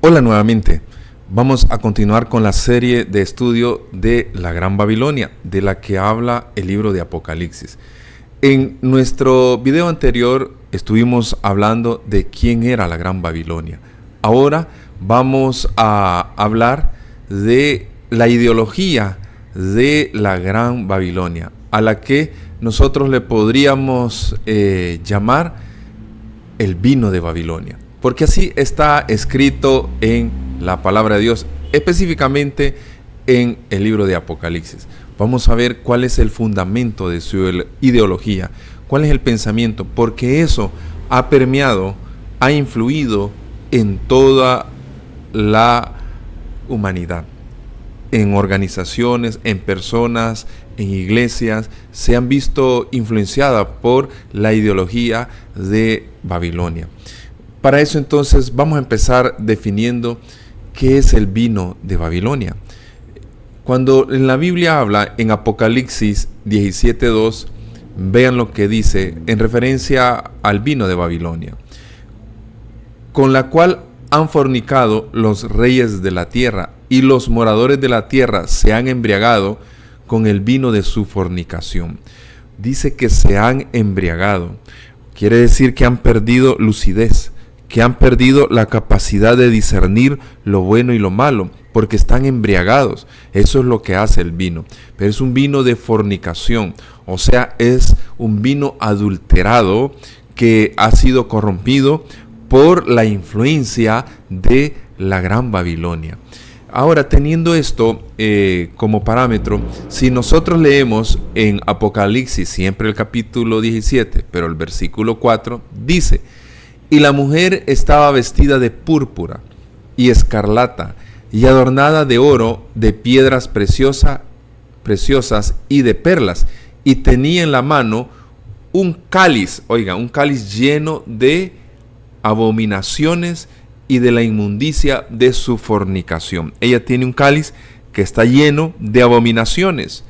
Hola nuevamente. Vamos a continuar con la serie de estudio de la Gran Babilonia, de la que habla el libro de Apocalipsis. En nuestro video anterior estuvimos hablando de quién era la Gran Babilonia. Ahora vamos a hablar de la ideología de la Gran Babilonia, a la que nosotros le podríamos llamar el vino de Babilonia, porque así está escrito en la palabra de Dios, específicamente en el libro de Apocalipsis. Vamos a ver cuál es el fundamento de su ideología, cuál es el pensamiento, porque eso ha permeado, ha influido en toda la humanidad, en organizaciones, en personas, en iglesias, se han visto influenciadas por la ideología de Babilonia. Para eso entonces vamos a empezar definiendo qué es el vino de Babilonia. Cuando en la Biblia habla en Apocalipsis 17:2, vean lo que dice en referencia al vino de Babilonia, con la cual han fornicado los reyes de la tierra, y los moradores de la tierra se han embriagado con el vino de su fornicación. Dice que se han embriagado. Quiere decir que han perdido lucidez, que han perdido la capacidad de discernir lo bueno y lo malo, porque están embriagados. Eso es lo que hace el vino. Pero es un vino de fornicación, o sea, es un vino adulterado que ha sido corrompido por la influencia de la Gran Babilonia. Ahora, teniendo esto como parámetro, si nosotros leemos en Apocalipsis, siempre el capítulo 17, pero el versículo 4, dice: y la mujer estaba vestida de púrpura y escarlata, y adornada de oro, de piedras preciosas y de perlas, y tenía en la mano un cáliz, un cáliz lleno de abominaciones y de la inmundicia de su fornicación. Ella tiene un cáliz que está lleno de abominaciones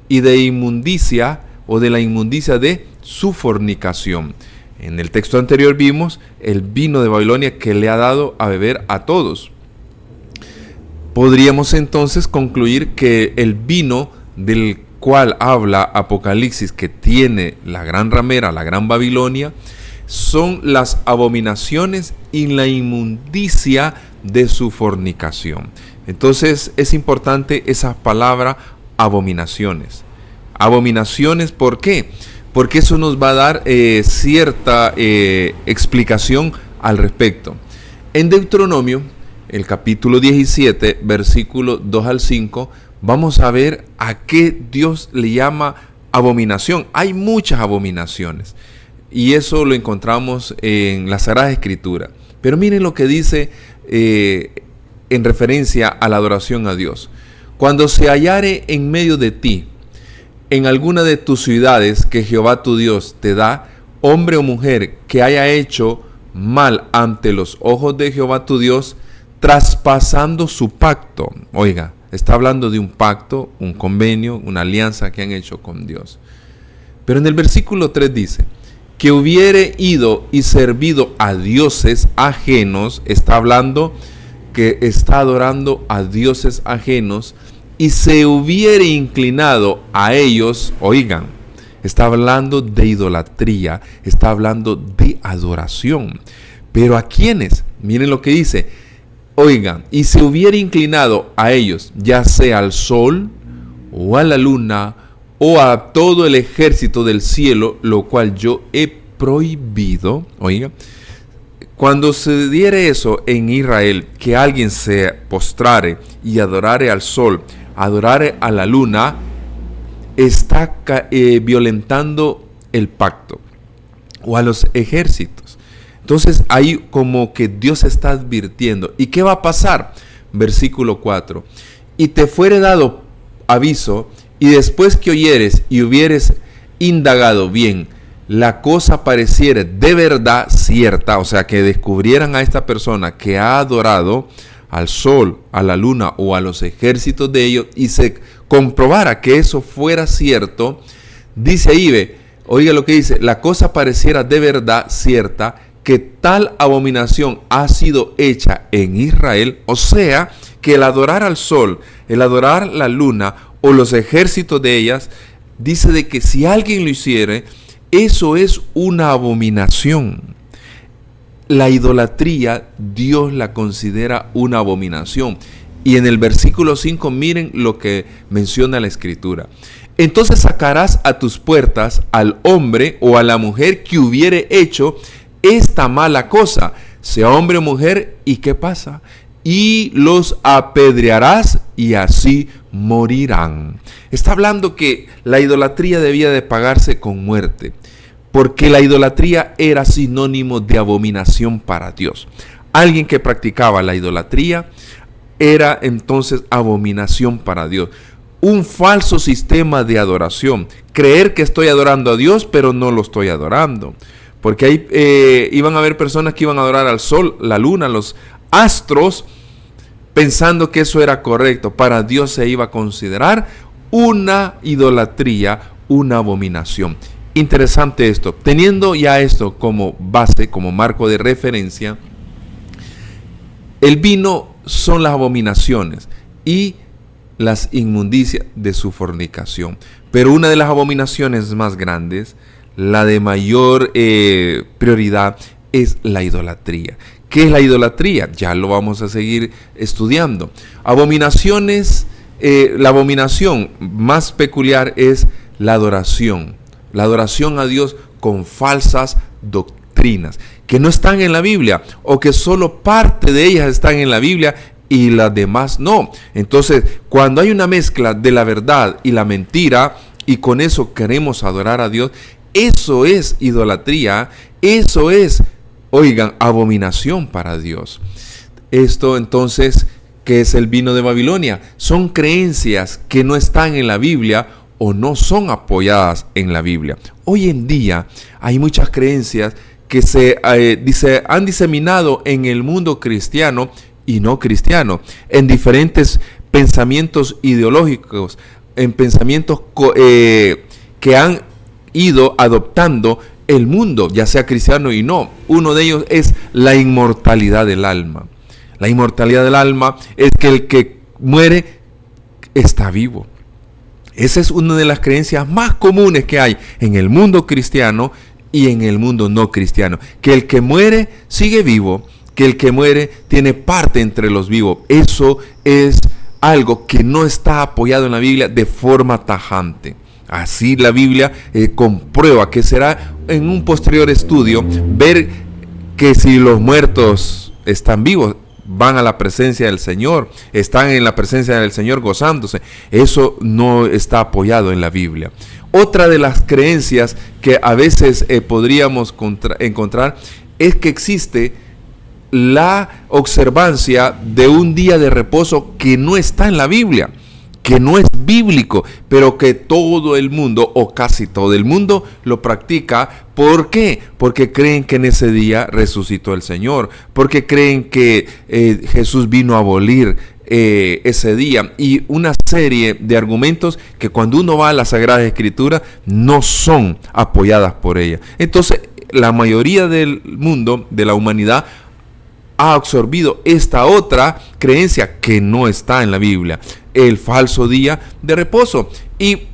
y de inmundicia, o de la inmundicia de su fornicación. En el texto anterior vimos el vino de Babilonia que le ha dado a beber a todos. Podríamos entonces concluir que el vino del cual habla Apocalipsis, que tiene la gran ramera, la Gran Babilonia, son las abominaciones y la inmundicia de su fornicación. Entonces es importante esa palabra abominaciones. Abominaciones, ¿por qué? Porque eso nos va a dar cierta explicación al respecto. En Deuteronomio, el capítulo 17, versículo 2 al 5, vamos a ver a qué Dios le llama abominación. Hay muchas abominaciones, y eso lo encontramos en la Sagrada Escritura. Pero miren lo que dice en referencia a la adoración a Dios. Cuando se hallare en medio de ti, en alguna de tus ciudades que Jehová tu Dios te da, hombre o mujer que haya hecho mal ante los ojos de Jehová tu Dios, traspasando su pacto. Está hablando de un pacto, un convenio, una alianza que han hecho con Dios. Pero en el versículo 3 dice: que hubiere ido y servido a dioses ajenos. Está hablando que está adorando a dioses ajenos, y se hubiere inclinado a ellos. Está hablando de idolatría, está hablando de adoración. ¿Pero a quiénes? Miren lo que dice: y se hubiere inclinado a ellos, ya sea al sol, o a la luna, o a todo el ejército del cielo, lo cual yo he prohibido. Cuando se diere eso en Israel, que alguien se postrare y adorare al sol, adorare a la luna, está violentando el pacto, o a los ejércitos. Entonces ahí como que Dios está advirtiendo. ¿Y qué va a pasar? Versículo 4. Y te fuere dado aviso, y después que oyeres y hubieres indagado bien, la cosa pareciera de verdad cierta, o sea, que descubrieran a esta persona que ha adorado al sol, a la luna o a los ejércitos de ellos, y se comprobara que eso fuera cierto, dice ahí, oiga lo que dice: la cosa pareciera de verdad cierta, que tal abominación ha sido hecha en Israel, o sea, que el adorar al sol, el adorar la luna o los ejércitos de ellas, dice de que si alguien lo hiciere, eso es una abominación. La idolatría, Dios la considera una abominación. Y en el versículo 5, miren lo que menciona la Escritura. Entonces sacarás a tus puertas al hombre o a la mujer que hubiere hecho esta mala cosa, sea hombre o mujer, ¿y qué pasa? Y los apedrearás y así morirán. Está hablando que la idolatría debía de pagarse con muerte, porque la idolatría era sinónimo de abominación para Dios. Alguien que practicaba la idolatría era entonces abominación para Dios. Un falso sistema de adoración. Creer que estoy adorando a Dios, pero no lo estoy adorando. Porque ahí iban a haber personas que iban a adorar al sol, la luna, los astros, pensando que eso era correcto. Para Dios se iba a considerar una idolatría, una abominación. Interesante esto. Teniendo ya esto como base, como marco de referencia, el vino son las abominaciones y las inmundicias de su fornicación. Pero una de las abominaciones más grandes, la de mayor prioridad, es la idolatría. ¿Qué es la idolatría? Ya lo vamos a seguir estudiando. Abominaciones, la abominación más peculiar es la adoración. La adoración a Dios con falsas doctrinas que no están en la Biblia, o que solo parte de ellas están en la Biblia y las demás no. Entonces, cuando hay una mezcla de la verdad y la mentira, y con eso queremos adorar a Dios, eso es idolatría, eso es, oigan, abominación para Dios. Esto entonces, ¿qué es el vino de Babilonia? Son creencias que no están en la Biblia o no son apoyadas en la Biblia. Hoy en día hay muchas creencias que se han diseminado en el mundo cristiano y no cristiano, en diferentes pensamientos ideológicos, en pensamientos que han ido adoptando el mundo, ya sea cristiano y no. Uno de ellos es la inmortalidad del alma. La inmortalidad del alma es que el que muere está vivo. Esa es una de las creencias más comunes que hay en el mundo cristiano y en el mundo no cristiano. Que el que muere sigue vivo, que el que muere tiene parte entre los vivos. Eso es algo que no está apoyado en la Biblia de forma tajante. Así la Biblia comprueba, que será en un posterior estudio ver que si los muertos están vivos, van a la presencia del Señor, están en la presencia del Señor gozándose. Eso no está apoyado en la Biblia. Otra de las creencias que a veces podríamos encontrar es que existe la observancia de un día de reposo que no está en la Biblia, que no es bíblico, pero que todo el mundo, o casi todo el mundo, lo practica. ¿Por qué? Porque creen que en ese día resucitó el Señor, porque creen que Jesús vino a abolir ese día, y una serie de argumentos que cuando uno va a la Sagrada Escritura no son apoyadas por ella. Entonces, la mayoría del mundo, de la humanidad, ha absorbido esta otra creencia que no está en la Biblia, el falso día de reposo. Y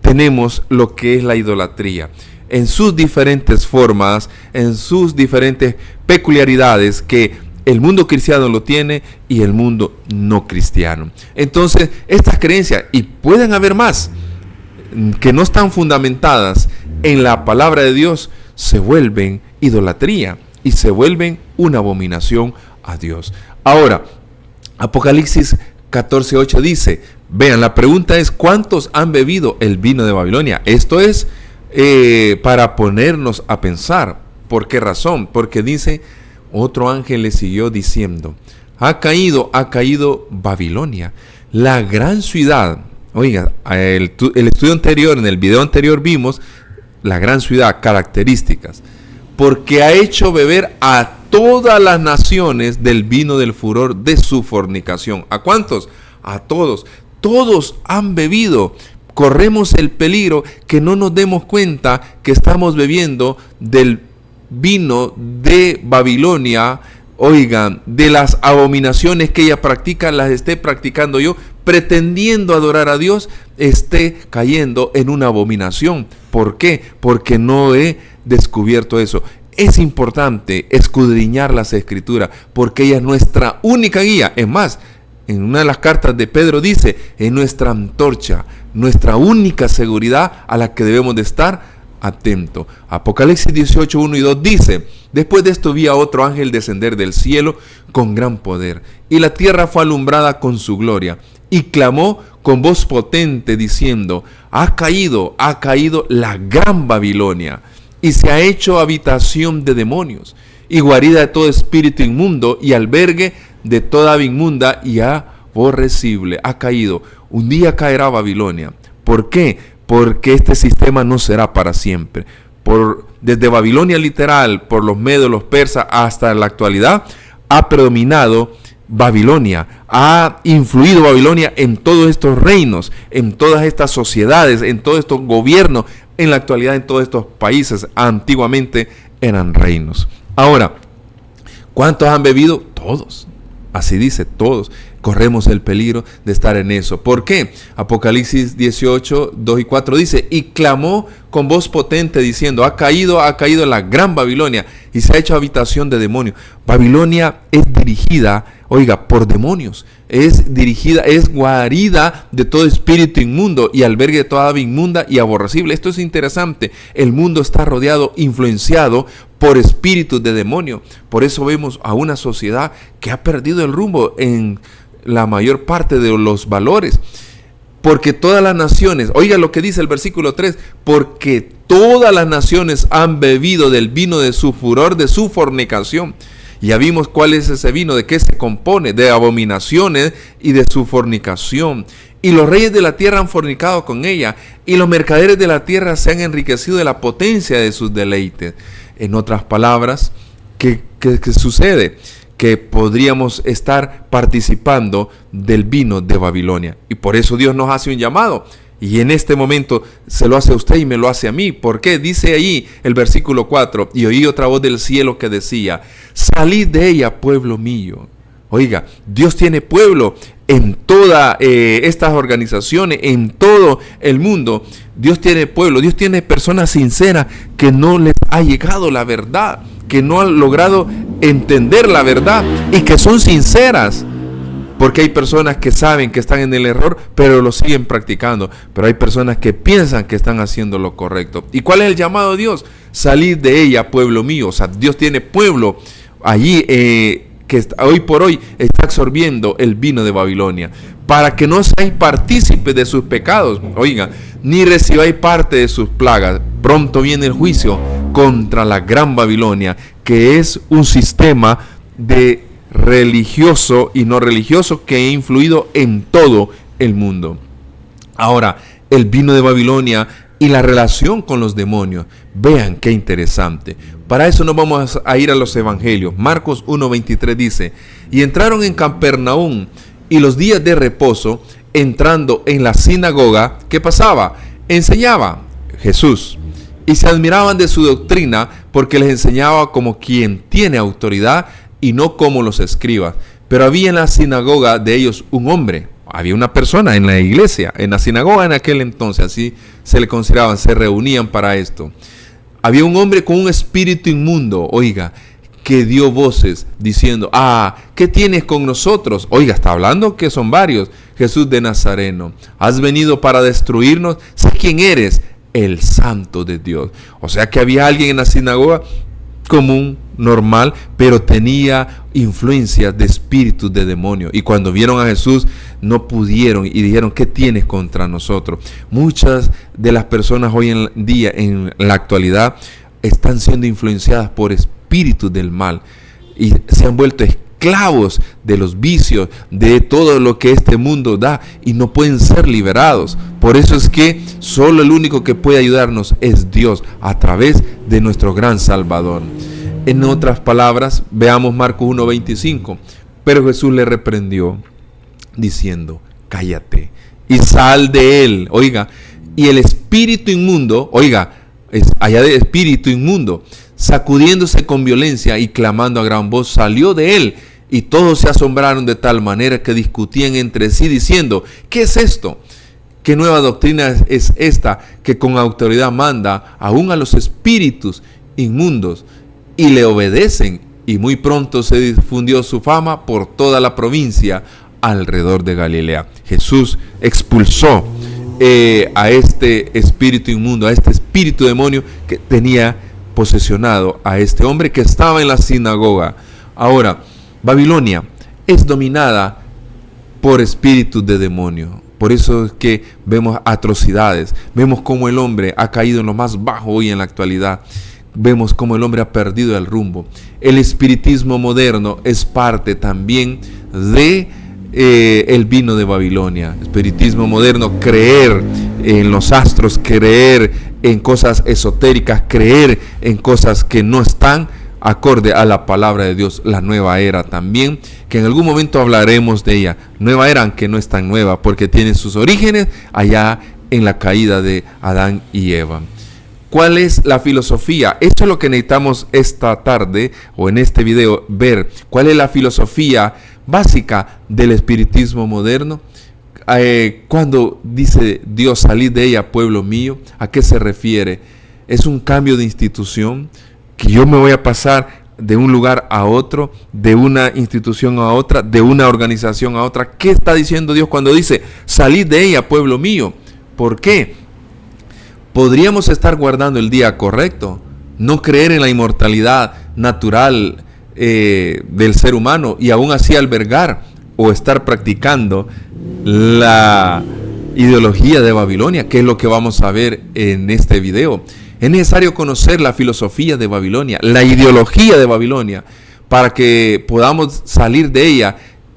tenemos lo que es la idolatría en sus diferentes formas, en sus diferentes peculiaridades, que el mundo cristiano lo tiene y el mundo no cristiano. Entonces, estas creencias, y pueden haber más, que no están fundamentadas en la palabra de Dios, se vuelven idolatría y se vuelven una abominación a Dios. Ahora, Apocalipsis 14:8 dice, vean, la pregunta es, ¿cuántos han bebido el vino de Babilonia? Esto es para ponernos a pensar. ¿Por qué razón? Porque dice, otro ángel le siguió diciendo, ha caído Babilonia, la gran ciudad. Oiga, el estudio anterior, en el video anterior vimos la gran ciudad, características, porque ha hecho beber a todas las naciones del vino del furor de su fornicación. ¿A cuántos? A todos. Todos han bebido. Corremos el peligro que no nos demos cuenta que estamos bebiendo del vino de Babilonia, oigan, de las abominaciones que ella practica, las esté practicando yo, pretendiendo adorar a Dios, esté cayendo en una abominación. ¿Por qué? Porque no he descubierto eso. Es importante escudriñar las Escrituras, porque ella es nuestra única guía. Es más, en una de las cartas de Pedro dice, es nuestra antorcha, nuestra única seguridad a la que debemos de estar atentos. Apocalipsis 18, 1 y 2 dice, después de esto vi a otro ángel descender del cielo con gran poder, y la tierra fue alumbrada con su gloria, y clamó con voz potente diciendo, ha caído la gran Babilonia, y se ha hecho habitación de demonios, y guarida de todo espíritu inmundo, y albergue de toda ave inmunda y aborrecible. Ha caído. Un día caerá Babilonia. ¿Por qué? Porque este sistema no será para siempre. Desde Babilonia literal, por los medos, los persas, hasta la actualidad, ha predominado Babilonia. Ha influido Babilonia en todos estos reinos, en todas estas sociedades, en todos estos gobiernos, en la actualidad en todos estos países. Antiguamente eran reinos. Ahora, ¿cuántos han bebido? Todos. Así dice, todos corremos el peligro de estar en eso. ¿Por qué? Apocalipsis 18, 2 y 4 dice, y clamó con voz potente diciendo, ha caído la gran Babilonia y se ha hecho habitación de demonios. Babilonia es dirigida, oiga, por demonios. Es dirigida, es guarida de todo espíritu inmundo y albergue de toda ave inmunda y aborrecible. Esto es interesante. El mundo está rodeado, influenciado por espíritus de demonio. Por eso vemos a una sociedad que ha perdido el rumbo en la mayor parte de los valores. Porque todas las naciones, oiga lo que dice el versículo 3, porque todas las naciones han bebido del vino de su furor, de su fornicación. Ya vimos cuál es ese vino, de qué se compone, de abominaciones y de su fornicación. Y los reyes de la tierra han fornicado con ella, y los mercaderes de la tierra se han enriquecido de la potencia de sus deleites. En otras palabras, ¿qué sucede? Que podríamos estar participando del vino de Babilonia. Y por eso Dios nos hace un llamado. Y en este momento se lo hace a usted y me lo hace a mí. ¿Por qué? Dice ahí el versículo 4, y oí otra voz del cielo que decía, salid de ella, pueblo mío. Oiga, Dios tiene pueblo en todas estas organizaciones, en todo el mundo. Dios tiene pueblo, Dios tiene personas sinceras que no les ha llegado la verdad, que no han logrado entender la verdad y que son sinceras. Porque hay personas que saben que están en el error, pero lo siguen practicando. Pero hay personas que piensan que están haciendo lo correcto. ¿Y cuál es el llamado de Dios? Salid de ella, pueblo mío. O sea, Dios tiene pueblo allí que hoy por hoy está absorbiendo el vino de Babilonia. Para que no seáis partícipes de sus pecados. Oiga, ni recibáis parte de sus plagas. Pronto viene el juicio contra la gran Babilonia, que es un sistema de religioso y no religioso que ha influido en todo el mundo. Ahora, el vino de Babilonia y la relación con los demonios. Vean qué interesante. Para eso nos vamos a ir a los evangelios. Marcos 1:23 dice, y entraron en Capernaum, y los días de reposo, entrando en la sinagoga, ¿qué pasaba? Enseñaba Jesús. Y se admiraban de su doctrina, porque les enseñaba como quien tiene autoridad y no como los escribas. Pero había en la sinagoga de ellos un hombre, había una persona en la iglesia, en la sinagoga en aquel entonces, así se le consideraban, se reunían para esto. Había un hombre con un espíritu inmundo, oiga, que dio voces diciendo, ¿qué tienes con nosotros? Oiga, está hablando que son varios. Jesús de Nazareno, ¿has venido para destruirnos? Sé quién eres, el Santo de Dios. O sea que había alguien en la sinagoga común, normal, pero tenía influencias de espíritus de demonio. Y cuando vieron a Jesús, no pudieron y dijeron, ¿qué tienes contra nosotros? Muchas de las personas hoy en día, en la actualidad, están siendo influenciadas por espíritus del mal y se han vuelto esclavos de los vicios, de todo lo que este mundo da, y no pueden ser liberados. Por eso es que solo el único que puede ayudarnos es Dios, a través de nuestro gran Salvador. En otras palabras, veamos Marcos 1:25. Pero Jesús le reprendió diciendo, cállate y sal de él. Oiga, y el espíritu inmundo, oiga, allá de espíritu inmundo, sacudiéndose con violencia y clamando a gran voz, salió de él. Y todos se asombraron de tal manera que discutían entre sí diciendo, ¿qué es esto? ¿Qué nueva doctrina es esta que con autoridad manda aún a los espíritus inmundos y le obedecen? Y muy pronto se difundió su fama por toda la provincia alrededor de Galilea. Jesús expulsó a este espíritu inmundo, a este espíritu demonio que tenía posesionado a este hombre que estaba en la sinagoga. Ahora, Babilonia es dominada por espíritus de demonio. Por eso es que vemos atrocidades, vemos cómo el hombre ha caído en lo más bajo hoy en la actualidad. Vemos cómo el hombre ha perdido el rumbo. El espiritismo moderno es parte también de el vino de Babilonia. Espiritismo moderno, creer en los astros, creer en cosas esotéricas, creer en cosas que no están acorde a la palabra de Dios. La nueva era también, que en algún momento hablaremos de ella. Nueva era, aunque no es tan nueva, porque tiene sus orígenes allá en la caída de Adán y Eva. ¿Cuál es la filosofía? Esto es lo que necesitamos esta tarde o en este video ver. ¿Cuál es la filosofía básica del espiritismo moderno? Cuando dice Dios, salid de ella, pueblo mío, ¿a qué se refiere? ¿Es un cambio de institución? ¿Que yo me voy a pasar de un lugar a otro, de una institución a otra, de una organización a otra? ¿Qué está diciendo Dios cuando dice, salid de ella, pueblo mío? ¿Por qué? Podríamos estar guardando el día correcto, no creer en la inmortalidad natural del ser humano y aún así albergar o estar practicando la ideología de Babilonia, que es lo que vamos a ver en este video. Es necesario conocer la filosofía de Babilonia, la ideología de Babilonia, para que podamos salir de ella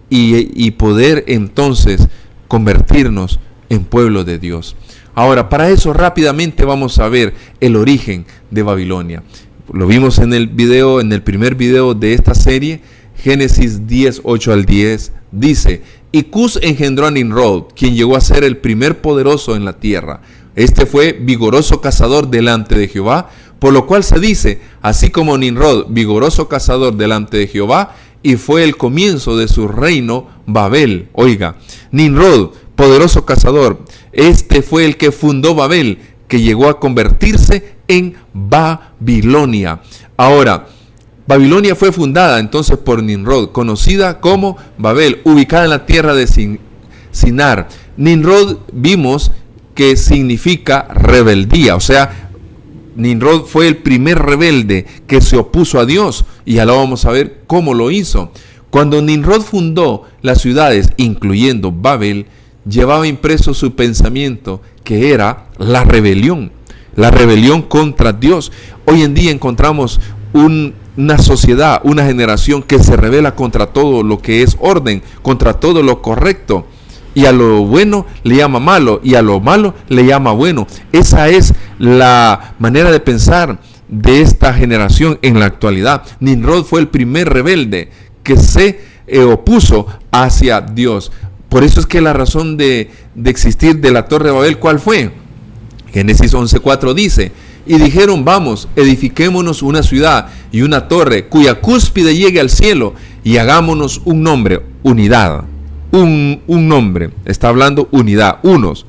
y poder entonces convertirnos en pueblo de Dios. Ahora, para eso rápidamente vamos a ver el origen de Babilonia. Lo vimos en el video, en el primer video de esta serie, Génesis 10, 8 al 10, dice, y Cus engendró a Nimrod, quien llegó a ser el primer poderoso en la tierra. Este fue vigoroso cazador delante de Jehová, por lo cual se dice, así como Nimrod, vigoroso cazador delante de Jehová, y fue el comienzo de su reino Babel. Oiga, Nimrod, poderoso cazador, este fue el que fundó Babel, que llegó a convertirse en Babilonia. Ahora, Babilonia fue fundada entonces por Nimrod, conocida como Babel, ubicada en la tierra de Sinar. Nimrod vimos que significa rebeldía, o sea, Nimrod fue el primer rebelde que se opuso a Dios, y ahora vamos a ver cómo lo hizo. Cuando Nimrod fundó las ciudades, incluyendo Babel, llevaba impreso su pensamiento, que era la rebelión contra Dios. Hoy en día encontramos una sociedad, una generación que se rebela contra todo lo que es orden, contra todo lo correcto. Y a lo bueno le llama malo, y a lo malo le llama bueno. Esa es la manera de pensar de esta generación en la actualidad. Nimrod fue el primer rebelde que se opuso hacia Dios. Por eso es que la razón de existir de la Torre de Babel, ¿cuál fue? Génesis 11:4 dice, y dijeron, vamos, edifiquémonos una ciudad y una torre cuya cúspide llegue al cielo, y hagámonos un nombre, unidad. Un nombre, está hablando unidad, unos.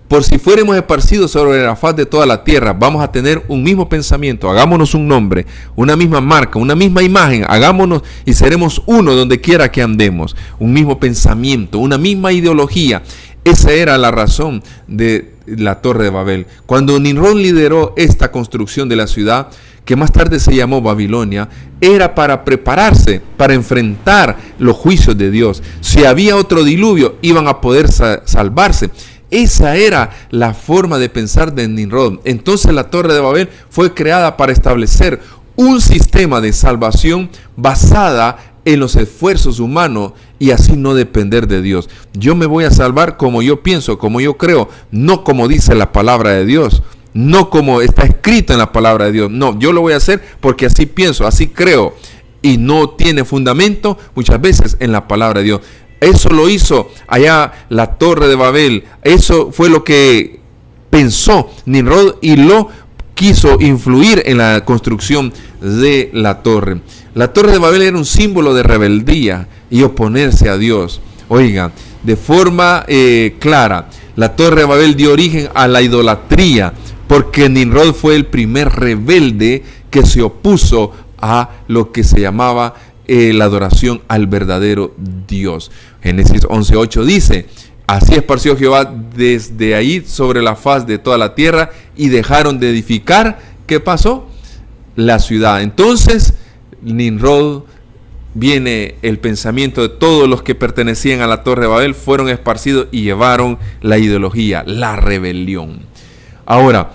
Por si fuéramos esparcidos sobre la faz de toda la tierra, vamos a tener un mismo pensamiento, hagámonos un nombre, una misma marca, una misma imagen, hagámonos y seremos uno donde quiera que andemos, un mismo pensamiento, una misma ideología. Esa era la razón de la Torre de Babel. Cuando Nimrod lideró esta construcción de la ciudad, que más tarde se llamó Babilonia, era para prepararse, para enfrentar los juicios de Dios. Si había otro diluvio, iban a poder salvarse. Esa era la forma de pensar de Nimrod. Entonces la Torre de Babel fue creada para establecer un sistema de salvación basada en los esfuerzos humanos y así no depender de Dios. Yo me voy a salvar como yo pienso, como yo creo, no como dice la palabra de Dios. No como está escrito en la palabra de Dios. No, yo lo voy a hacer porque así pienso, así creo. Y no tiene fundamento muchas veces en la palabra de Dios. Eso lo hizo allá la Torre de Babel. Eso fue lo que pensó Nimrod y lo quiso influir en la construcción de la torre. La torre de Babel era un símbolo de rebeldía y oponerse a Dios. Oiga, de forma clara, la torre de Babel dio origen a la idolatría, porque Nimrod fue el primer rebelde que se opuso a lo que se llamaba la adoración al verdadero Dios. Génesis 11:8 dice: así esparció Jehová desde ahí sobre la faz de toda la tierra, y dejaron de edificar, ¿qué pasó? La ciudad. Entonces, Nimrod, viene el pensamiento de todos los que pertenecían a la torre de Babel, fueron esparcidos y llevaron la ideología, la rebelión. Ahora,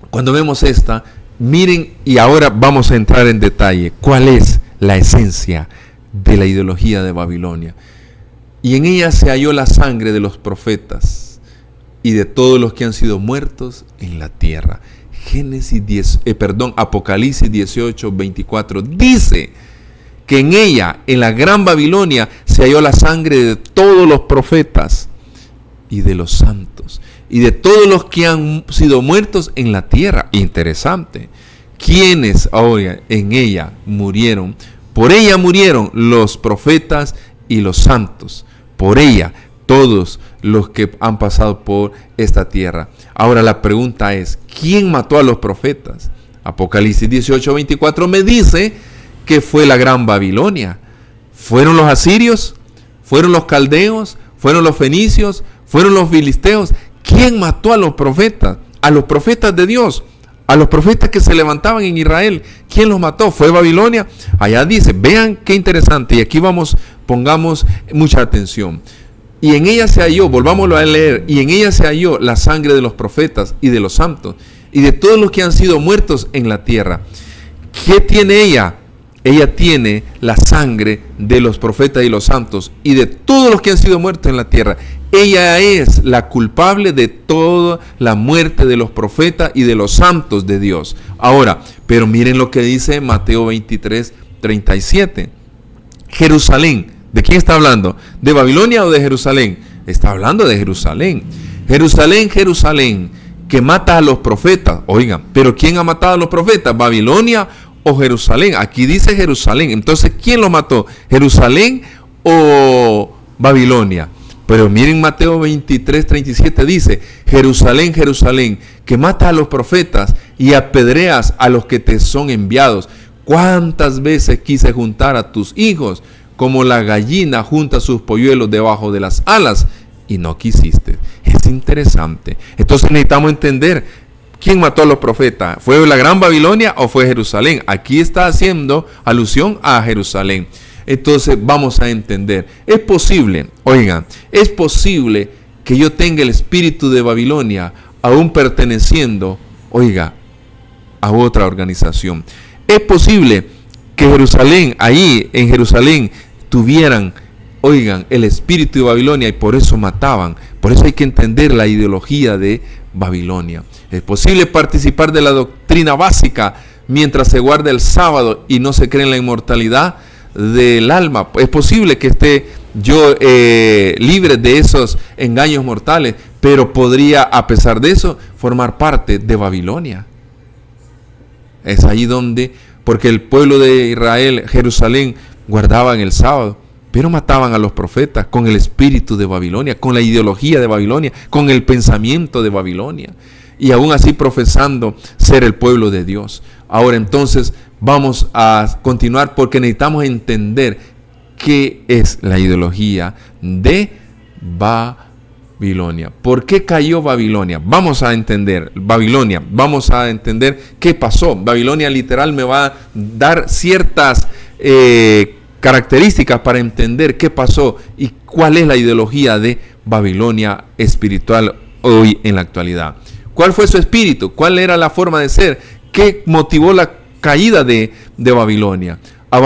cuando vemos esta, miren, y ahora vamos a entrar en detalle, ¿cuál es la esencia de la ideología de Babilonia? Y en ella se halló la sangre de los profetas y de todos los que han sido muertos en la tierra. Apocalipsis 18:24 dice que en ella, en la gran Babilonia, se halló la sangre de todos los profetas y de los santos y de todos los que han sido muertos en la tierra. Interesante. ¿Quiénes ahora en ella murieron? Por ella murieron los profetas y los santos. Por ella, todos los que han pasado por esta tierra. Ahora la pregunta es, ¿quién mató a los profetas? Apocalipsis 18:24 me dice que fue la gran Babilonia. ¿Fueron los asirios? ¿Fueron los caldeos? ¿Fueron los fenicios? ¿Fueron los filisteos? ¿Quién mató a los profetas? A los profetas de Dios, a los profetas que se levantaban en Israel. ¿Quién los mató? ¿Fue Babilonia? Allá dice, vean qué interesante, y aquí pongamos mucha atención. Y en ella se halló, volvámoslo a leer, y en ella se halló la sangre de los profetas y de los santos y de todos los que han sido muertos en la tierra. ¿Qué tiene ella? Ella tiene la sangre de los profetas y los santos y de todos los que han sido muertos en la tierra. Ella es la culpable de toda la muerte de los profetas y de los santos de Dios. Ahora, pero miren lo que dice Mateo 23:37. Jerusalén, ¿de quién está hablando? ¿De Babilonia o de Jerusalén? Está hablando de Jerusalén. Jerusalén, Jerusalén, que mata a los profetas. Oigan, pero ¿quién ha matado a los profetas? ¿Babilonia o Jerusalén? Aquí dice Jerusalén. Entonces, ¿quién lo mató? ¿Jerusalén o Babilonia? Pero miren Mateo 23:37 dice: Jerusalén, Jerusalén, que mata a los profetas y apedreas a los que te son enviados. ¿Cuántas veces quise juntar a tus hijos como la gallina junta sus polluelos debajo de las alas y no quisiste? Es interesante. Entonces necesitamos entender quién mató a los profetas. ¿Fue la gran Babilonia o fue Jerusalén? Aquí está haciendo alusión a Jerusalén. Entonces vamos a entender. Es posible, oigan, es posible que yo tenga el espíritu de Babilonia aún perteneciendo, oiga, a otra organización. Es posible que Jerusalén, ahí en Jerusalén, tuvieran, oigan, el espíritu de Babilonia y por eso mataban. Por eso hay que entender la ideología de Babilonia. Es posible participar de la doctrina básica mientras se guarda el sábado y no se cree en la inmortalidad del alma. Es posible que esté yo libre de esos engaños mortales, pero podría, a pesar de eso, formar parte de Babilonia. Es ahí donde, porque el pueblo de Israel, Jerusalén, guardaban el sábado, pero mataban a los profetas con el espíritu de Babilonia, con la ideología de Babilonia, con el pensamiento de Babilonia, y aún así profesando ser el pueblo de Dios. Ahora entonces vamos a continuar porque necesitamos entender qué es la ideología de Babilonia. ¿Por qué cayó Babilonia? Vamos a entender Babilonia, vamos a entender qué pasó. Babilonia literal me va a dar ciertas características para entender qué pasó y cuál es la ideología de Babilonia espiritual hoy en la actualidad. ¿Cuál fue su espíritu? ¿Cuál era la forma de ser? ¿Qué motivó la caída de Babilonia? A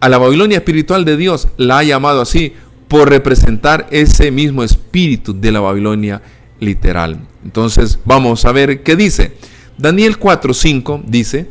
la Babilonia espiritual de Dios la ha llamado así por representar ese mismo espíritu de la Babilonia literal. Entonces vamos a ver qué dice. Daniel 4:5 dice: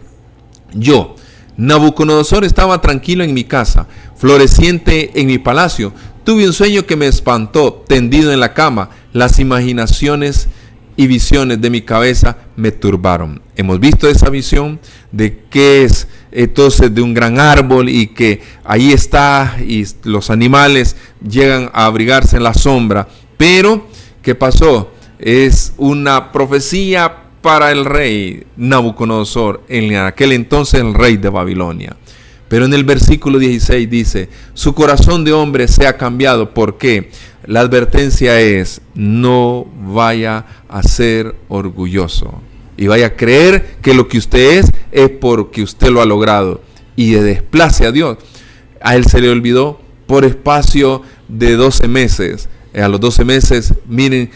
yo, Nabucodonosor, estaba tranquilo en mi casa, floreciente en mi palacio. Tuve un sueño que me espantó, tendido en la cama. Las imaginaciones y visiones de mi cabeza me turbaron. Hemos visto esa visión de que es entonces de un gran árbol y que ahí está y los animales llegan a abrigarse en la sombra. Pero, ¿qué pasó? Es una profecía para el rey Nabucodonosor, en aquel entonces el rey de Babilonia. Pero en el versículo 16 dice, su corazón de hombre se ha cambiado. ¿Por qué? La advertencia es, no vaya a ser orgulloso y vaya a creer que lo que usted es porque usted lo ha logrado y desplace a Dios. A él se le olvidó por espacio de 12 meses. A los 12 meses, miren,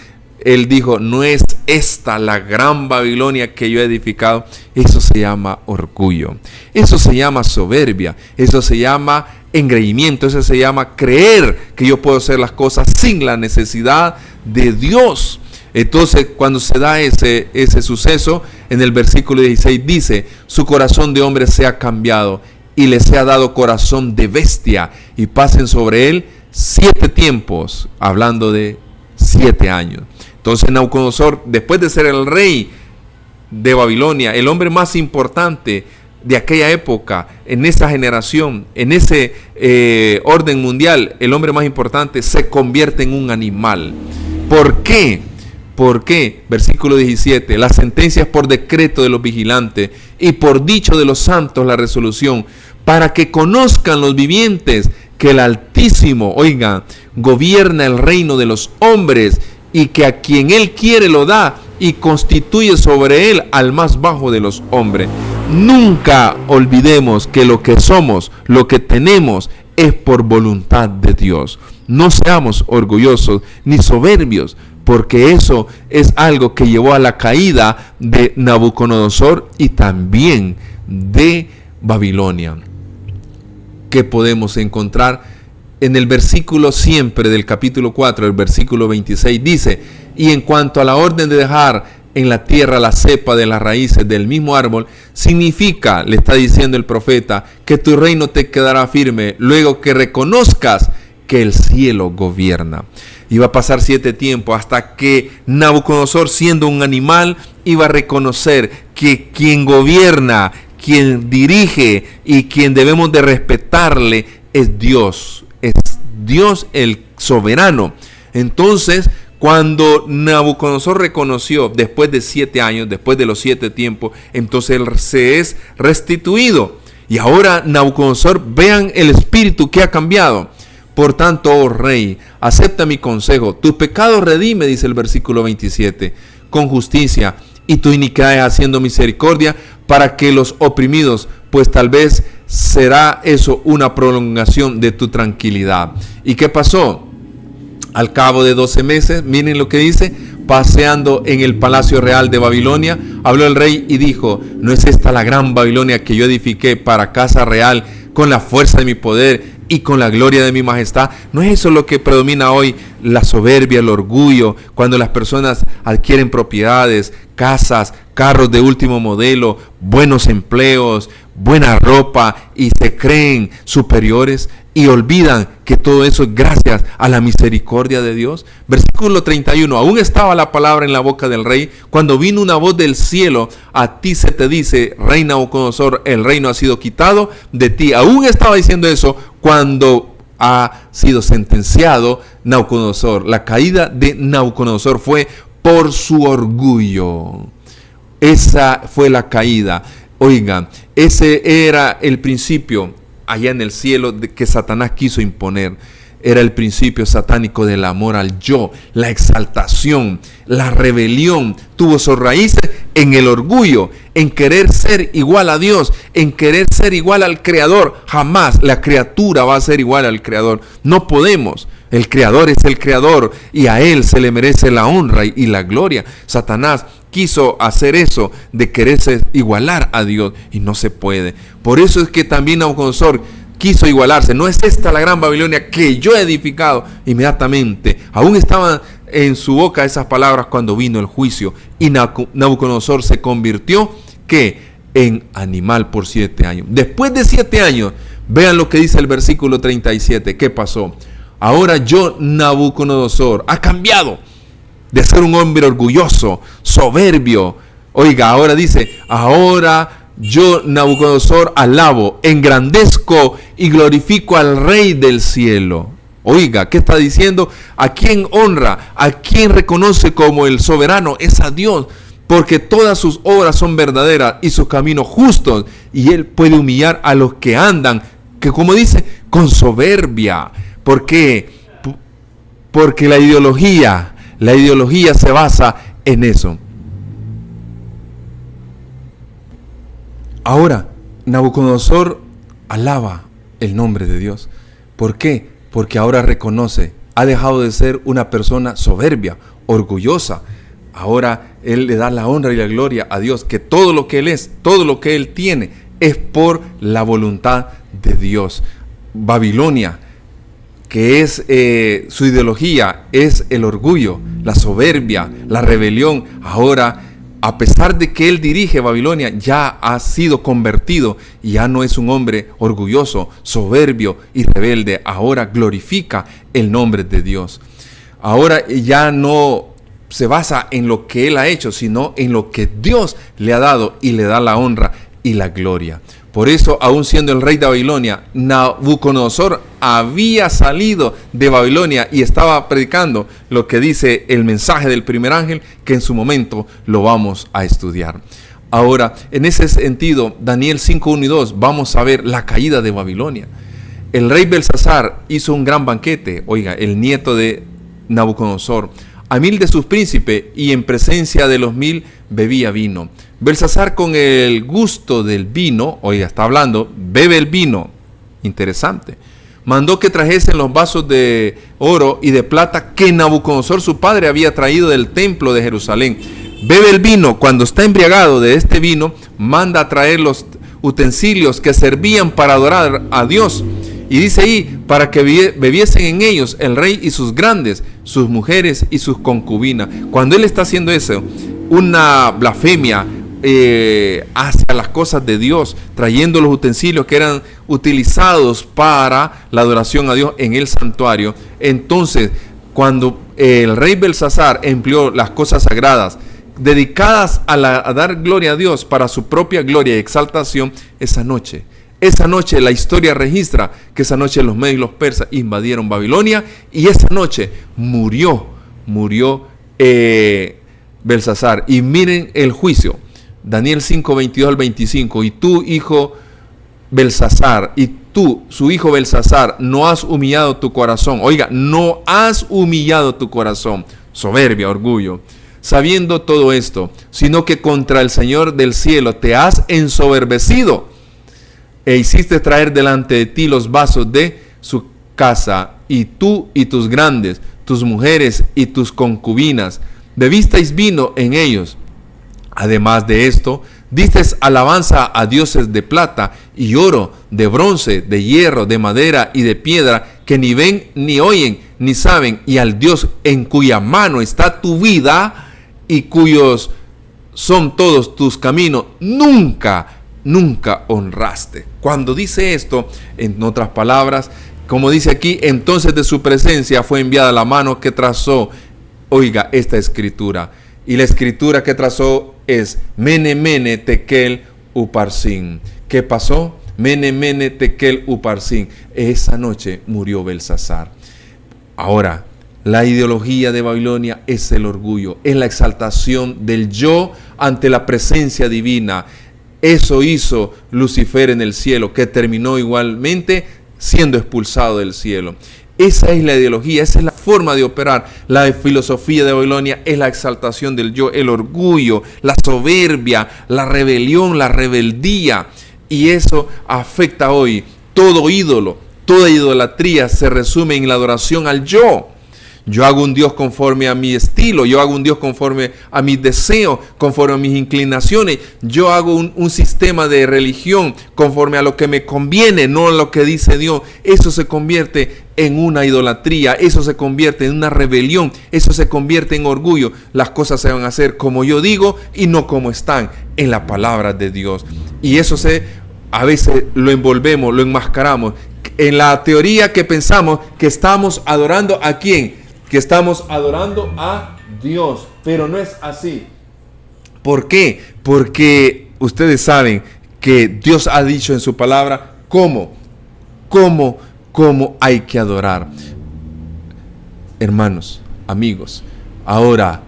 él dijo, no es esta la gran Babilonia que yo he edificado. Eso se llama orgullo, eso se llama soberbia, eso se llama engreimiento, eso se llama creer que yo puedo hacer las cosas sin la necesidad de Dios. Entonces, cuando se da ese suceso, en el versículo 16 dice, su corazón de hombre se ha cambiado y les ha dado corazón de bestia y pasen sobre él 7 tiempos, hablando de 7 años. Entonces Nabucodonosor, después de ser el rey de Babilonia, el hombre más importante de aquella época, en esa generación, en ese orden mundial, el hombre más importante se convierte en un animal. ¿Por qué? ¿Por qué? Versículo 17, la sentencia es por decreto de los vigilantes y por dicho de los santos la resolución, para que conozcan los vivientes que el Altísimo, oiga, gobierna el reino de los hombres y que a quien él quiere lo da y constituye sobre él al más bajo de los hombres. Nunca olvidemos que lo que somos, lo que tenemos, es por voluntad de Dios. No seamos orgullosos ni soberbios, porque eso es algo que llevó a la caída de Nabucodonosor y también de Babilonia. ¿Qué podemos encontrar? En el versículo siempre del capítulo 4, el versículo 26 dice, y en cuanto a la orden de dejar en la tierra la cepa de las raíces del mismo árbol, significa, le está diciendo el profeta, que tu reino te quedará firme, luego que reconozcas que el cielo gobierna. Iba a pasar 7 tiempos hasta que Nabucodonosor, siendo un animal, iba a reconocer que quien gobierna, quien dirige y quien debemos de respetarle es Dios. Es Dios el soberano. Entonces, cuando Nabucodonosor reconoció después de 7 años, después de los 7 tiempos, entonces él se es restituido. Y ahora Nabucodonosor, vean el espíritu que ha cambiado. Por tanto, oh rey, acepta mi consejo. Tus pecados redime, dice el versículo 27, con justicia, y tu iniquidad haciendo misericordia para que los oprimidos, pues tal vez será eso una prolongación de tu tranquilidad. ¿Y qué pasó? Al cabo de 12 meses, miren lo que dice, paseando en el palacio real de Babilonia, habló el rey y dijo, ¿no es esta la gran Babilonia que yo edifiqué para casa real con la fuerza de mi poder y con la gloria de mi majestad? ¿No es eso lo que predomina hoy? La soberbia, el orgullo, cuando las personas adquieren propiedades, casas, carros de último modelo, buenos empleos, buena ropa y se creen superiores y olvidan que todo eso es gracias a la misericordia de Dios. Versículo 31, aún estaba la palabra en la boca del rey cuando vino una voz del cielo, a ti se te dice, rey Nabucodonosor, el reino ha sido quitado de ti. Aún estaba diciendo eso cuando ha sido sentenciado Nabucodonosor. La caída de Nabucodonosor fue por su orgullo. Esa fue la caída. Oigan, ese era el principio allá en el cielo de que Satanás quiso imponer. Era el principio satánico del amor al yo, la exaltación, la rebelión. Tuvo sus raíces en el orgullo, en querer ser igual a Dios, en querer ser igual al Creador. Jamás la criatura va a ser igual al Creador. No podemos. El Creador es el Creador y a Él se le merece la honra y la gloria. Satanás quiso hacer eso de quererse igualar a Dios y no se puede. Por eso es que también Nabucodonosor quiso igualarse. No es esta la gran Babilonia que yo he edificado. Inmediatamente, aún estaban en su boca esas palabras cuando vino el juicio y Nabucodonosor se convirtió ¿qué? En animal por 7 años. Después de 7 años, vean lo que dice el versículo 37. ¿Qué pasó? Ahora yo, Nabucodonosor, ha cambiado de ser un hombre orgulloso, soberbio. Oiga, ahora dice, ahora yo, Nabucodonosor, alabo, engrandezco y glorifico al Rey del cielo. Oiga, ¿qué está diciendo? ¿A quién honra? ¿A quién reconoce como el soberano? Es a Dios, porque todas sus obras son verdaderas y sus caminos justos, y Él puede humillar a los que andan, que como dice, con soberbia. ¿Por qué? Porque la ideología se basa en eso. Ahora, Nabucodonosor alaba el nombre de Dios. ¿Por qué? Porque ahora reconoce, ha dejado de ser una persona soberbia, orgullosa. Ahora él le da la honra y la gloria a Dios, que todo lo que él es, todo lo que él tiene, es por la voluntad de Dios. Babilonia, que es su ideología, es el orgullo, la soberbia, la rebelión. Ahora, a pesar de que él dirige Babilonia, ya ha sido convertido y ya no es un hombre orgulloso, soberbio y rebelde. Ahora glorifica el nombre de Dios. Ahora ya no se basa en lo que él ha hecho, sino en lo que Dios le ha dado, y le da la honra y la gloria. Por eso, aún siendo el rey de Babilonia, Nabucodonosor había salido de Babilonia y estaba predicando lo que dice el mensaje del primer ángel, que en su momento lo vamos a estudiar. Ahora, en ese sentido, Daniel 5, 1 y 2, vamos a ver la caída de Babilonia. El rey Belsasar hizo un gran banquete, oiga, el nieto de Nabucodonosor, a 1000 de sus príncipes, y en presencia de los 1000 bebía vino. Belsasar, con el gusto del vino, oiga, está hablando, bebe el vino, interesante, mandó que trajesen los vasos de oro y de plata que Nabucodonosor su padre había traído del templo de Jerusalén. Bebe el vino. Cuando está embriagado de este vino, manda a traer los utensilios que servían para adorar a Dios. Y dice ahí, para que bebiesen en ellos el rey y sus grandes, sus mujeres y sus concubinas. Cuando él está haciendo eso, una blasfemia hacia las cosas de Dios, trayendo los utensilios que eran utilizados para la adoración a Dios en el santuario. Entonces, cuando el rey Belsasar empleó las cosas sagradas dedicadas a dar gloria a Dios para su propia gloria y exaltación, esa noche la historia registra que esa noche los medios y los persas invadieron Babilonia, y esa noche murió Belsasar. Y miren el juicio, Daniel 5, 22 al 25. Y tú, hijo Belsasar, y tú, su hijo Belsasar, no has humillado tu corazón. Oiga, no has humillado tu corazón, soberbia, orgullo, sabiendo todo esto, sino que contra el Señor del cielo te has ensoberbecido, e hiciste traer delante de ti los vasos de su casa, y tú y tus grandes, tus mujeres y tus concubinas, bebisteis vino en ellos. Además de esto, disteis alabanza a dioses de plata y oro, de bronce, de hierro, de madera y de piedra, que ni ven, ni oyen, ni saben, y al Dios en cuya mano está tu vida y cuyos son todos tus caminos, nunca honraste. Cuando dice esto, en otras palabras, como dice aquí, entonces de su presencia fue enviada la mano que trazó, oiga, esta escritura. Y la escritura que trazó es Mene, Mene, Tekel, Uparsin. ¿Qué pasó? Mene, Mene, Tekel, Uparsin. Esa noche murió Belsasar. Ahora, la ideología de Babilonia es el orgullo, es la exaltación del yo ante la presencia divina. Eso hizo Lucifer en el cielo, que terminó igualmente siendo expulsado del cielo. Esa es la ideología, esa es la forma de operar. La filosofía de Babilonia es la exaltación del yo, el orgullo, la soberbia, la rebelión, la rebeldía. Y eso afecta hoy todo ídolo, toda idolatría se resume en la adoración al yo. Yo hago un Dios conforme a mi estilo, yo hago un Dios conforme a mis deseos, conforme a mis inclinaciones. Yo hago un sistema de religión conforme a lo que me conviene, no a lo que dice Dios. Eso se convierte en una idolatría, eso se convierte en una rebelión, eso se convierte en orgullo. Las cosas se van a hacer como yo digo y no como están en la palabra de Dios. Y eso a veces lo envolvemos, lo enmascaramos en la teoría que pensamos que estamos adorando ¿a quién? Que estamos adorando a Dios, pero no es así. ¿Por qué? Porque ustedes saben que Dios ha dicho en su palabra cómo hay que adorar. Hermanos, amigos, ahora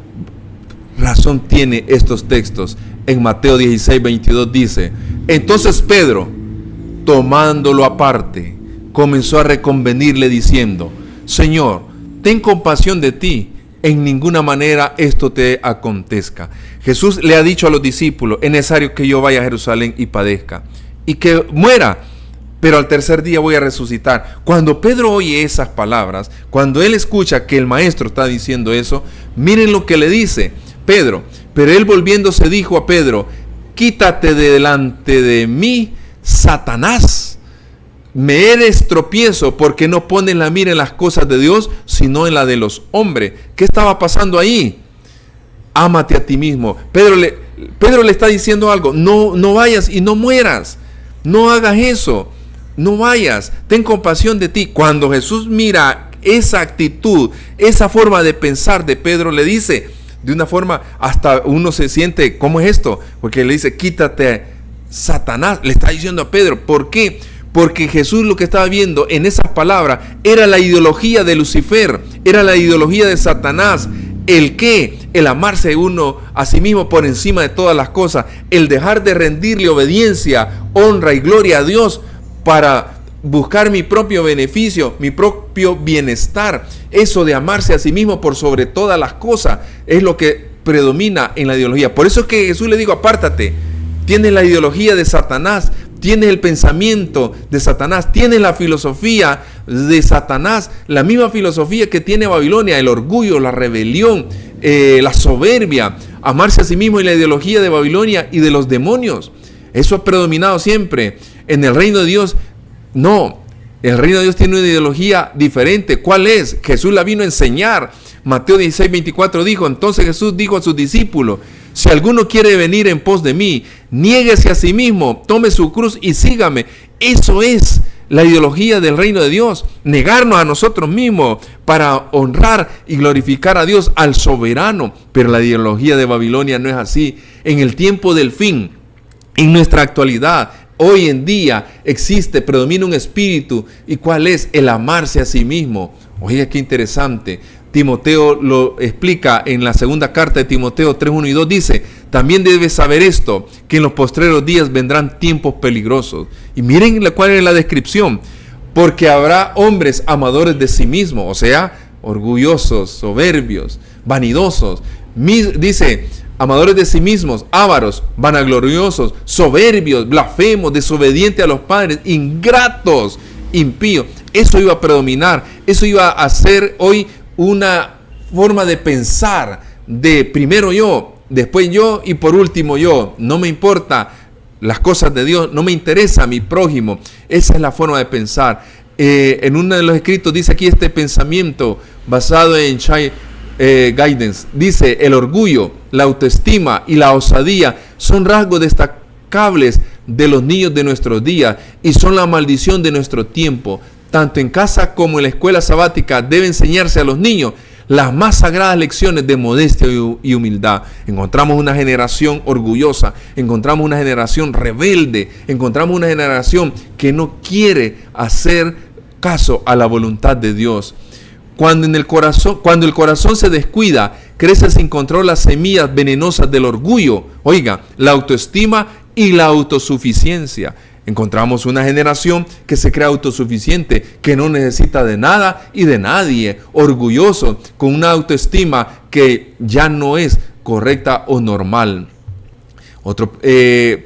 razón tiene estos textos. En Mateo 16, 22 dice: entonces Pedro, tomándolo aparte, comenzó a reconvenirle diciendo: Señor, ten compasión de ti, en ninguna manera esto te acontezca. Jesús le ha dicho a los discípulos: es necesario que yo vaya a Jerusalén y padezca y que muera, pero al tercer día voy a resucitar. Cuando Pedro oye esas palabras, cuando él escucha que el maestro está diciendo eso, miren lo que le dice Pedro. Pero él volviéndose dijo a Pedro: quítate de delante de mí, Satanás. Me eres tropiezo porque no pones la mira en las cosas de Dios, sino en la de los hombres. ¿Qué estaba pasando ahí? Ámate a ti mismo. Pedro le está diciendo algo: no vayas y no mueras. No hagas eso. No vayas. Ten compasión de ti. Cuando Jesús mira esa actitud, esa forma de pensar de Pedro, le dice de una forma, hasta uno se siente: ¿cómo es esto? Porque le dice: quítate, Satanás. Le está diciendo a Pedro. ¿Por qué? Porque Jesús lo que estaba viendo en esas palabras era la ideología de Lucifer, era la ideología de Satanás. ¿El qué? El amarse uno a sí mismo por encima de todas las cosas, el dejar de rendirle obediencia, honra y gloria a Dios para buscar mi propio beneficio, mi propio bienestar. Eso de amarse a sí mismo por sobre todas las cosas es lo que predomina en la ideología. Por eso es que Jesús le dijo: apártate. Tienes la ideología de Satanás, tienes el pensamiento de Satanás, tienes la filosofía de Satanás, la misma filosofía que tiene Babilonia: el orgullo, la rebelión, la soberbia, amarse a sí mismo, y la ideología de Babilonia y de los demonios. Eso ha predominado siempre. En el reino de Dios, no. El reino de Dios tiene una ideología diferente. ¿Cuál es? Jesús la vino a enseñar. Mateo 16, 24 dijo: entonces Jesús dijo a sus discípulos: si alguno quiere venir en pos de mí, niéguese a sí mismo, tome su cruz y sígame. Eso es la ideología del reino de Dios. Negarnos a nosotros mismos para honrar y glorificar a Dios, al soberano. Pero la ideología de Babilonia no es así. En el tiempo del fin, en nuestra actualidad, hoy en día predomina un espíritu. ¿Y cuál es? El amarse a sí mismo. Oiga, qué interesante. Timoteo lo explica en la segunda carta de Timoteo 3, 1 y 2. Dice: también debes saber esto, que en los postreros días vendrán tiempos peligrosos. Y miren cuál es la descripción: porque habrá hombres amadores de sí mismos, o sea, orgullosos, soberbios, vanidosos. Dice: amadores de sí mismos, ávaros, vanagloriosos, soberbios, blasfemos, desobedientes a los padres, ingratos, impíos. Eso iba a predominar. Eso iba a ser hoy una forma de pensar de primero yo, después yo y por último yo. No me importa las cosas de Dios, no me interesa mi prójimo. Esa es la forma de pensar. En uno de los escritos dice aquí este pensamiento basado en Chai Guidance. Dice: el orgullo, la autoestima y la osadía son rasgos destacables de los niños de nuestros días y son la maldición de nuestro tiempo. Tanto en casa como en la escuela sabática debe enseñarse a los niños las más sagradas lecciones de modestia y humildad. Encontramos una generación orgullosa, encontramos una generación rebelde, encontramos una generación que no quiere hacer caso a la voluntad de Dios. Cuando el corazón se descuida, crece sin control las semillas venenosas del orgullo, oiga, la autoestima y la autosuficiencia. Encontramos una generación que se cree autosuficiente, que no necesita de nada y de nadie, orgulloso, con una autoestima que ya no es correcta o normal. Otro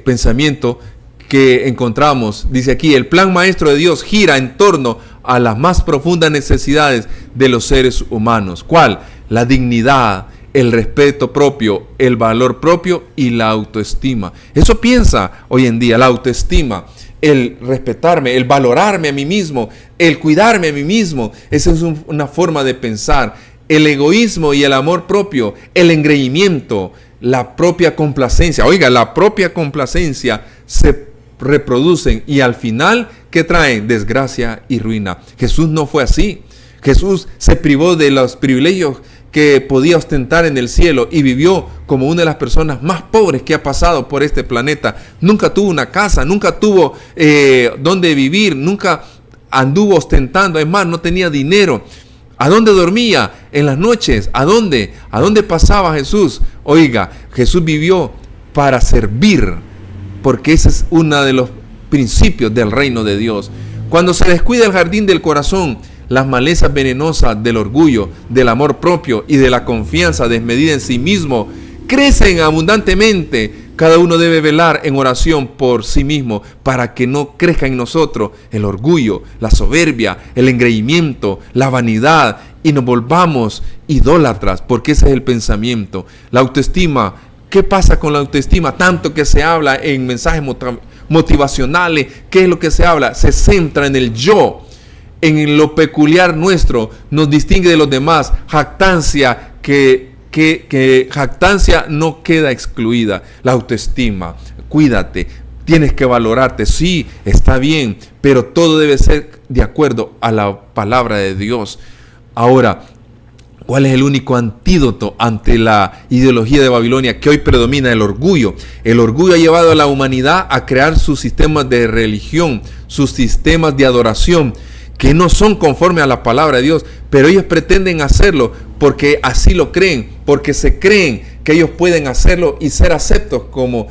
pensamiento que encontramos, dice aquí: el plan maestro de Dios gira en torno a las más profundas necesidades de los seres humanos. ¿Cuál? La dignidad, el respeto propio, el valor propio y la autoestima. Eso piensa hoy en día, la autoestima, el respetarme, el valorarme a mí mismo, el cuidarme a mí mismo. Esa es una forma de pensar. El egoísmo y el amor propio, el engreimiento, la propia complacencia. Oiga, la propia complacencia se reproducen y al final, ¿qué traen? Desgracia y ruina. Jesús no fue así. Jesús se privó de los privilegios que podía ostentar en el cielo y vivió como una de las personas más pobres que ha pasado por este planeta. Nunca tuvo una casa, nunca tuvo donde vivir, nunca anduvo ostentando. Es más, no tenía dinero. ¿A dónde dormía en las noches? ¿A dónde? ¿A dónde pasaba Jesús? Oiga, Jesús vivió para servir, porque ese es uno de los principios del reino de Dios. Cuando se descuida el jardín del corazón, las malezas venenosas del orgullo, del amor propio y de la confianza desmedida en sí mismo crecen abundantemente. Cada uno debe velar en oración por sí mismo para que no crezca en nosotros el orgullo, la soberbia, el engreimiento, la vanidad y nos volvamos idólatras, porque ese es el pensamiento. La autoestima. ¿Qué pasa con la autoestima? Tanto que se habla en mensajes motivacionales. ¿Qué es lo que se habla? Se centra en el yo, en lo peculiar nuestro, nos distingue de los demás. Jactancia, que jactancia no queda excluida. La autoestima, cuídate, tienes que valorarte. Sí, está bien, pero todo debe ser de acuerdo a la palabra de Dios. Ahora, ¿cuál es el único antídoto ante la ideología de Babilonia que hoy predomina? El orgullo. El orgullo ha llevado a la humanidad a crear sus sistemas de religión, sus sistemas de adoración, que no son conforme a la palabra de Dios, pero ellos pretenden hacerlo porque así lo creen, porque se creen que ellos pueden hacerlo y ser aceptos como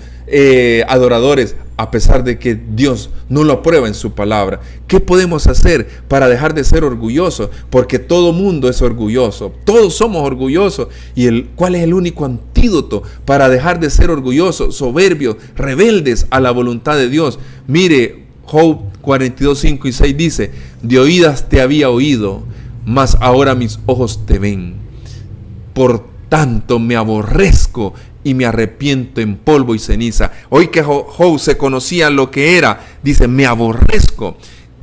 adoradores, a pesar de que Dios no lo aprueba en su palabra. ¿Qué podemos hacer para dejar de ser orgullosos? Porque todo mundo es orgulloso, todos somos orgullosos. ¿Y cuál es el único antídoto para dejar de ser orgullosos, soberbios, rebeldes a la voluntad de Dios? Mire, Job 42, 5 y 6 dice: de oídas te había oído, mas ahora mis ojos te ven. Por tanto me aborrezco y me arrepiento en polvo y ceniza. Hoy que Job se conocía lo que era, dice: me aborrezco.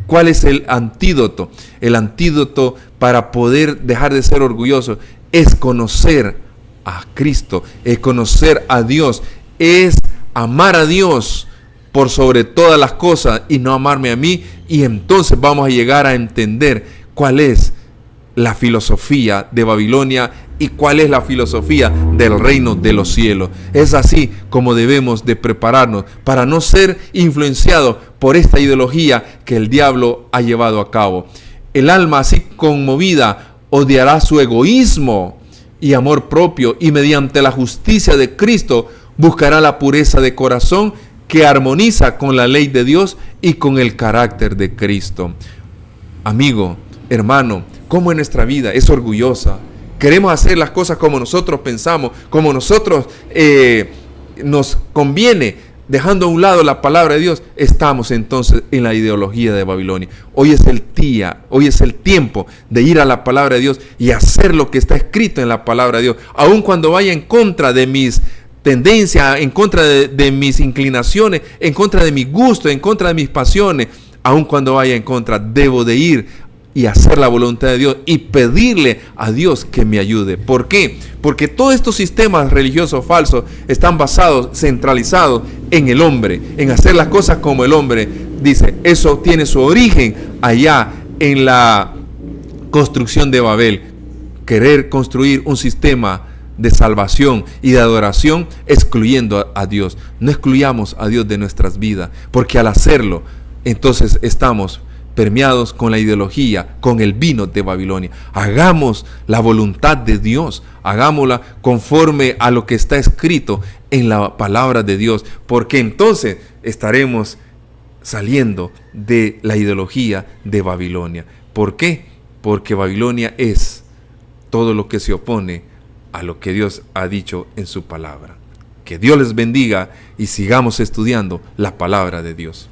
¿Cuál es el antídoto? El antídoto para poder dejar de ser orgulloso es conocer a Cristo, es conocer a Dios, es amar a Dios por sobre todas las cosas y no amarme a mí. Y entonces vamos a llegar a entender cuál es la filosofía de Babilonia y cuál es la filosofía del reino de los cielos. Es así como debemos de prepararnos para no ser influenciados por esta ideología que el diablo ha llevado a cabo. El alma así conmovida odiará su egoísmo y amor propio, y mediante la justicia de Cristo buscará la pureza de corazón que armoniza con la ley de Dios y con el carácter de Cristo. Amigo, hermano, ¿cómo en nuestra vida es orgullosa? Queremos hacer las cosas como nosotros pensamos, como nosotros nos conviene, dejando a un lado la palabra de Dios. Estamos entonces en la ideología de Babilonia. Hoy es el tiempo de ir a la palabra de Dios y hacer lo que está escrito en la palabra de Dios, aun cuando vaya en contra de mis tendencias, en contra de mis inclinaciones, en contra de mi gusto, en contra de mis pasiones. Aun cuando vaya en contra, debo de ir y hacer la voluntad de Dios y pedirle a Dios que me ayude. ¿Por qué? Porque todos estos sistemas religiosos falsos están basados, centralizados en el hombre, en hacer las cosas como el hombre dice. Eso tiene su origen allá en la construcción de Babel. Querer construir un sistema de salvación y de adoración excluyendo a Dios. No excluyamos a Dios de nuestras vidas, porque al hacerlo, entonces estamos permeados con la ideología, con el vino de Babilonia. Hagamos la voluntad de Dios, hagámosla conforme a lo que está escrito en la palabra de Dios, porque entonces estaremos saliendo de la ideología de Babilonia. ¿Por qué? Porque Babilonia es todo lo que se opone a lo que Dios ha dicho en su palabra. Que Dios les bendiga y sigamos estudiando la palabra de Dios.